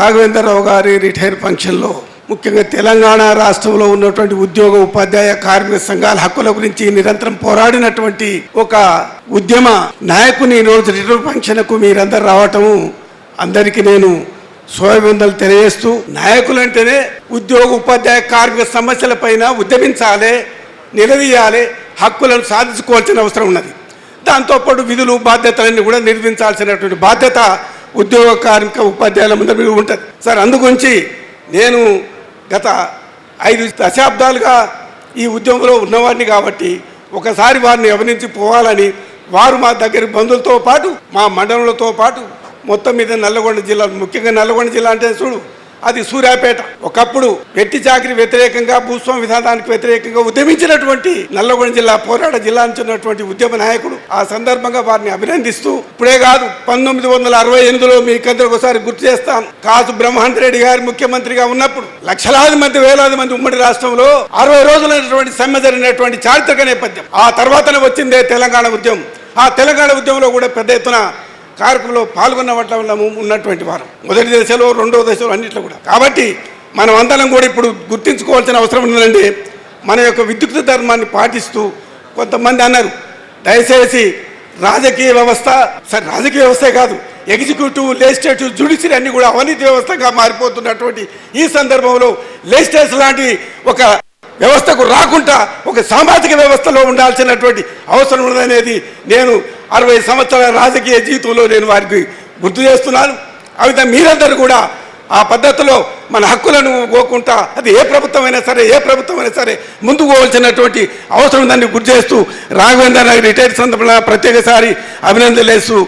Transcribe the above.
రాఘవేంద్రరావు గారి రిటైర్ ఫంక్షన్లో ముఖ్యంగా తెలంగాణ రాష్ట్రంలో ఉన్నటువంటి ఉద్యోగ ఉపాధ్యాయ కార్మిక సంఘాల హక్కుల గురించి నిరంతరం పోరాడినటువంటి ఒక ఉద్యమ నాయకుని ఈరోజు రిటైర్ ఫంక్షన్కు మీరందరూ రావటము అందరికీ నేను శుభాభివందనలు తెలియజేస్తూ, నాయకులంటేనే ఉద్యోగ ఉపాధ్యాయ కార్మిక సమస్యలపైన ఉద్యమించాలి, నిలదీయాలి, హక్కులను సాధించుకోవాల్సిన అవసరం ఉన్నది. దాంతోపాటు విధులు బాధ్యతలన్నీ కూడా నిర్వహించాల్సినటువంటి బాధ్యత ఉద్యోగ కార్మిక ఉపాధ్యాయుల ముందు ఉంటుంది సార్. అందుగురించి నేను గత 5 దశాబ్దాలుగా ఈ ఉద్యమంలో ఉన్నవాడిని కాబట్టి ఒకసారి వారిని గమనించి పోవాలని వారు మా దగ్గర బంధువులతో పాటు మా మండలంతో పాటు మొత్తం మీద నల్లగొండ జిల్లా, ముఖ్యంగా నల్లగొండ జిల్లా అంటే చూడు అది సూర్యాపేట, ఒకప్పుడు వెట్టి చాకరీ వ్యతిరేకంగా భూస్వామి విధానానికి వ్యతిరేకంగా ఉద్యమించినటువంటి నల్లగొండ జిల్లా పోరాట జిల్లా నుంచి ఉన్నటువంటి ఉద్యమ నాయకుడు. ఆ సందర్భంగా వారిని అభినందిస్తూ, ఇప్పుడే కాదు 1968లో మీకందరూ ఒకసారి గుర్తు చేస్తాను, కాసు బ్రహ్మానంద రెడ్డి గారు ముఖ్యమంత్రిగా ఉన్నప్పుడు లక్షలాది మంది వేలాది మంది ఉమ్మడి రాష్ట్రంలో 60 రోజులైనటువంటి సమ్మె జరిగినటువంటి చారిత్రక నేపథ్యం. ఆ తర్వాతనే వచ్చిందే తెలంగాణ ఉద్యమం. ఆ తెలంగాణ ఉద్యమంలో కూడా పెద్ద ఎత్తున కార్యక్రమంలో పాల్గొన్న వల్ల ఉన్నటువంటి వారు మొదటి దశలో రెండవ దశలో అన్నింటిలో కూడా. కాబట్టి మనం అందరం కూడా ఇప్పుడు గుర్తించుకోవాల్సిన అవసరం ఉందండి. మన యొక్క విద్యుక్త ధర్మాన్ని పాటిస్తూ కొంతమంది అన్నారు, దయచేసి రాజకీయ వ్యవస్థ, సరే రాజకీయ వ్యవస్థే కాదు, ఎగ్జిక్యూటివ్, లెజిస్లేటివ్, జ్యుడిషియరీ అన్ని కూడా అవినీతి వ్యవస్థగా మారిపోతున్నటువంటి ఈ సందర్భంలో లెజిస్లేచర్ లాంటి ఒక వ్యవస్థకు రాకుండా ఒక సామాజిక వ్యవస్థలో ఉండాల్సినటువంటి అవసరం ఉన్నదనేది నేను 60 సంవత్సరాల రాజకీయ జీవితంలో నేను వారికి గుర్తు చేస్తున్నాను. ఆ విధంగా మీరందరూ కూడా ఆ పద్ధతిలో మన హక్కులను పోకుండా అది ఏ ప్రభుత్వమైనా సరే ముందుకు పోవాల్సినటువంటి అవసరం ఉందని గుర్తు చేస్తూ రాఘవేంద్ర రిటైర్ సందర్భంగా ప్రత్యేకసారి అభినందనలు చేస్తూ